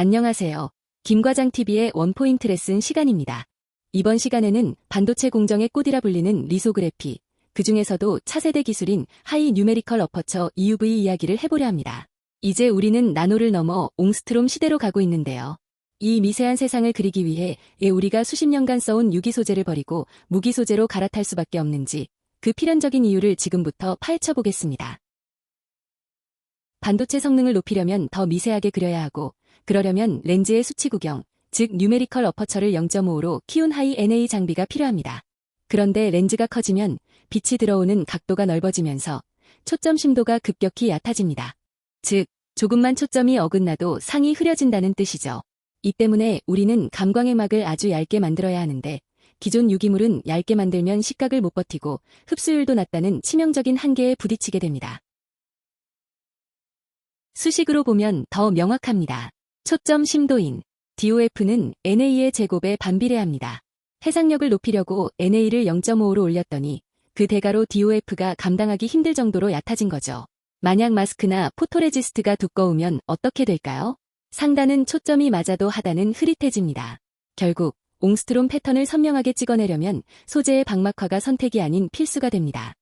안녕하세요. 김과장TV의 원포인트 레슨 시간입니다. 이번 시간에는 반도체 공정의 꽃이라 불리는 리소그래피, 그 중에서도 차세대 기술인 하이 뉴메리컬 어퍼처 EUV 이야기를 해보려 합니다. 이제 우리는 나노를 넘어 옹스트롬 시대로 가고 있는데요. 이 미세한 세상을 그리기 위해 우리가 수십 년간 써온 유기 소재를 버리고 무기 소재로 갈아탈 수밖에 없는지 그 필연적인 이유를 지금부터 파헤쳐 보겠습니다. 반도체 성능을 높이려면 더 미세하게 그려야 하고, 그러려면 렌즈의 수치 구경, 즉 뉴메리컬 어퍼처를 0.5로 키운 하이 NA 장비가 필요합니다. 그런데 렌즈가 커지면 빛이 들어오는 각도가 넓어지면서 초점 심도가 급격히 얕아집니다. 즉, 조금만 초점이 어긋나도 상이 흐려진다는 뜻이죠. 이 때문에 우리는 감광의 막을 아주 얇게 만들어야 하는데, 기존 유기물은 얇게 만들면 시각을 못 버티고 흡수율도 낮다는 치명적인 한계에 부딪히게 됩니다. 수식으로 보면 더 명확합니다. 초점 심도인 DOF는 NA의 제곱에 반비례합니다. 해상력을 높이려고 NA를 0.5로 올렸더니 그 대가로 DOF가 감당하기 힘들 정도로 얕아진 거죠. 만약 마스크나 포토레지스트가 두꺼우면 어떻게 될까요? 상단은 초점이 맞아도 하단은 흐릿해집니다. 결국 옹스트롬 패턴을 선명하게 찍어내려면 소재의 방막화가 선택이 아닌 필수가 됩니다.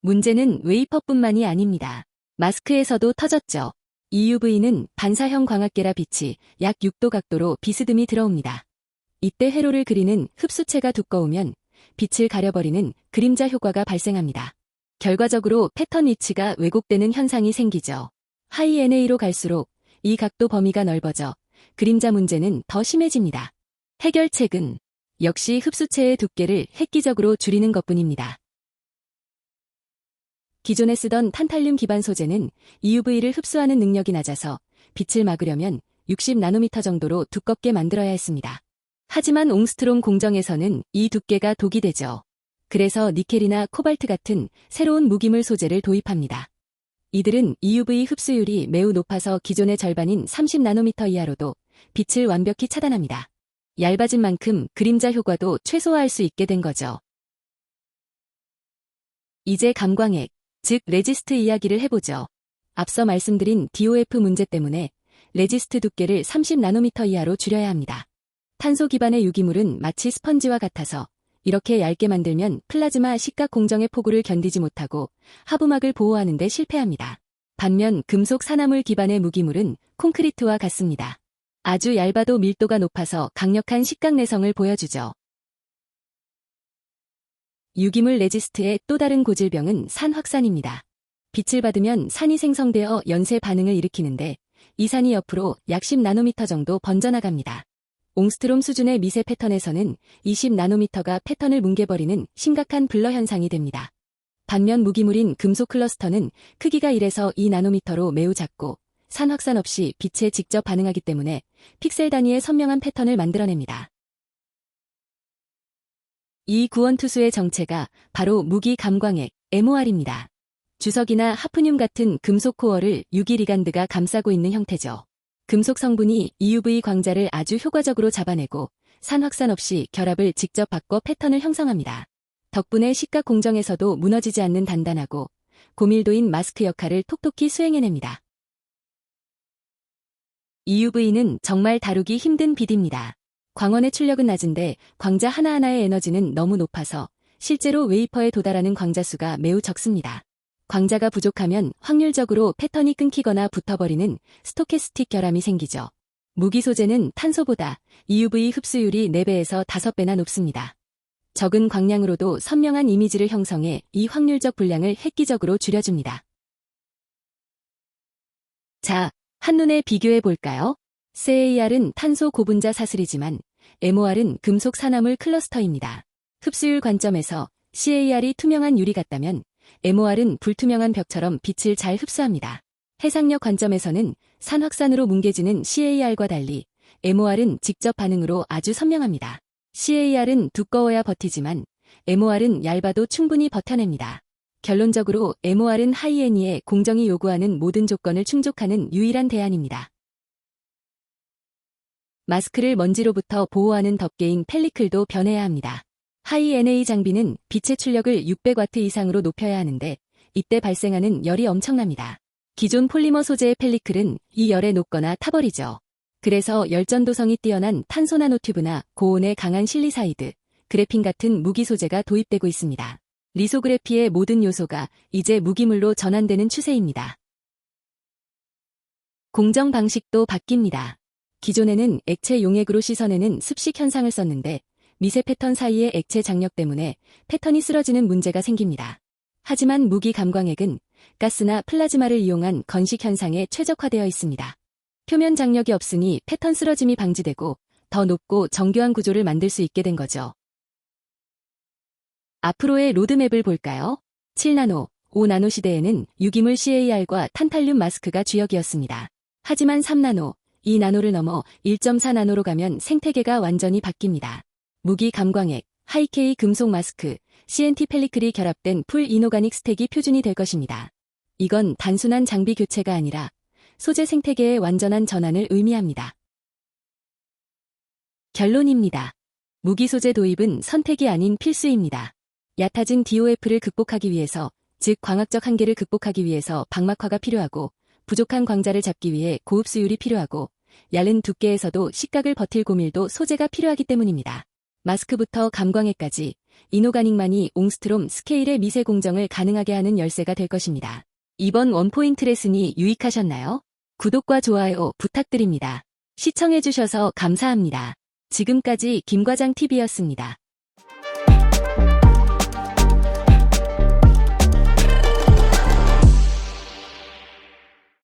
문제는 웨이퍼뿐만이 아닙니다. 마스크에서도 터졌죠. EUV는 반사형 광학계라 빛이 약 6도 각도로 비스듬히 들어옵니다. 이때 회로를 그리는 흡수체가 두꺼우면 빛을 가려버리는 그림자 효과가 발생합니다. 결과적으로 패턴 위치가 왜곡되는 현상이 생기죠. 하이 NA로 갈수록 이 각도 범위가 넓어져 그림자 문제는 더 심해집니다. 해결책은 역시 흡수체의 두께를 획기적으로 줄이는 것뿐입니다. 기존에 쓰던 탄탈륨 기반 소재는 EUV를 흡수하는 능력이 낮아서 빛을 막으려면 60나노미터 정도로 두껍게 만들어야 했습니다. 하지만 옹스트롬 공정에서는 이 두께가 독이 되죠. 그래서 니켈이나 코발트 같은 새로운 무기물 소재를 도입합니다. 이들은 EUV 흡수율이 매우 높아서 기존의 절반인 30나노미터 이하로도 빛을 완벽히 차단합니다. 얇아진 만큼 그림자 효과도 최소화할 수 있게 된 거죠. 이제 감광액, 즉 레지스트 이야기를 해보죠. 앞서 말씀드린 DOF 문제 때문에 레지스트 두께를 30나노미터 이하로 줄여야 합니다. 탄소 기반의 유기물은 마치 스펀지와 같아서 이렇게 얇게 만들면 플라즈마 시각 공정의 폭우를 견디지 못하고 하부막을 보호하는 데 실패합니다. 반면 금속 산화물 기반의 무기물은 콘크리트와 같습니다. 아주 얇아도 밀도가 높아서 강력한 시각 내성을 보여주죠. 유기물 레지스트의 또 다른 고질병은 산 확산입니다. 빛을 받으면 산이 생성되어 연쇄 반응을 일으키는데 이 산이 옆으로 약 10나노미터 정도 번져나갑니다. 옹스트롬 수준의 미세 패턴에서는 20나노미터가 패턴을 뭉개버리는 심각한 블러 현상이 됩니다. 반면 무기물인 금속 클러스터는 크기가 1에서 2나노미터로 매우 작고 산 확산 없이 빛에 직접 반응하기 때문에 픽셀 단위의 선명한 패턴을 만들어냅니다. 이 구원투수의 정체가 바로 무기 감광액 MOR입니다. 주석이나 하프늄 같은 금속 코어를 유기 리간드가 감싸고 있는 형태죠. 금속 성분이 EUV 광자를 아주 효과적으로 잡아내고 산 확산 없이 결합을 직접 바꿔 패턴을 형성합니다. 덕분에 시각 공정에서도 무너지지 않는 단단하고 고밀도인 마스크 역할을 톡톡히 수행해냅니다. EUV는 정말 다루기 힘든 빛입니다. 광원의 출력은 낮은데 광자 하나하나의 에너지는 너무 높아서 실제로 웨이퍼에 도달하는 광자 수가 매우 적습니다. 광자가 부족하면 확률적으로 패턴이 끊기거나 붙어버리는 스토캐스틱 결함이 생기죠. 무기 소재는 탄소보다 EUV 흡수율이 4배에서 5배나 높습니다. 적은 광량으로도 선명한 이미지를 형성해 이 확률적 분량을 획기적으로 줄여줍니다. 자, 한눈에 비교해 볼까요? CAR은 탄소 고분자 사슬이지만 MOR은 금속 산화물 클러스터입니다. 흡수율 관점에서 CAR이 투명한 유리 같다면 MOR은 불투명한 벽처럼 빛을 잘 흡수합니다. 해상력 관점에서는 산 확산으로 뭉개지는 CAR과 달리 MOR은 직접 반응으로 아주 선명합니다. CAR은 두꺼워야 버티지만 MOR은 얇아도 충분히 버텨냅니다. 결론적으로 MOR은 하이 NA의 공정이 요구하는 모든 조건을 충족하는 유일한 대안입니다. 마스크를 먼지로부터 보호하는 덮개인 펠리클도 변해야 합니다. 하이 NA 장비는 빛의 출력을 600W 이상으로 높여야 하는데 이때 발생하는 열이 엄청납니다. 기존 폴리머 소재의 펠리클은 이 열에 녹거나 타버리죠. 그래서 열전도성이 뛰어난 탄소 나노튜브나 고온에 강한 실리사이드, 그래핀 같은 무기 소재가 도입되고 있습니다. 리소그래피의 모든 요소가 이제 무기물로 전환되는 추세입니다. 공정 방식도 바뀝니다. 기존에는 액체 용액으로 씻어내는 습식 현상을 썼는데 미세 패턴 사이의 액체 장력 때문에 패턴이 쓰러지는 문제가 생깁니다. 하지만 무기 감광액은 가스나 플라즈마를 이용한 건식 현상에 최적화되어 있습니다. 표면 장력이 없으니 패턴 쓰러짐이 방지되고 더 높고 정교한 구조를 만들 수 있게 된 거죠. 앞으로의 로드맵을 볼까요? 7나노, 5나노 시대에는 유기물 CAR과 탄탈륨 마스크가 주역이었습니다. 하지만 3나노, 2나노를 넘어 1.4나노로 가면 생태계가 완전히 바뀝니다. 무기 감광액, 하이케이 금속 마스크, CNT 펠리클이 결합된 풀 이노가닉 스택이 표준이 될 것입니다. 이건 단순한 장비 교체가 아니라 소재 생태계의 완전한 전환을 의미합니다. 결론입니다. 무기 소재 도입은 선택이 아닌 필수입니다. 얕아진 DOF를 극복하기 위해서, 즉 광학적 한계를 극복하기 위해서 방막화가 필요하고, 부족한 광자를 잡기 위해 고흡 수율이 필요하고, 얇은 두께에서도 식각을 버틸 고밀도 소재가 필요하기 때문입니다. 마스크부터 감광액까지 이노가닉만이 옹스트롬 스케일의 미세 공정을 가능하게 하는 열쇠가 될 것입니다. 이번 원포인트 레슨이 유익하셨나요? 구독과 좋아요 부탁드립니다. 시청해주셔서 감사합니다. 지금까지 김과장TV였습니다.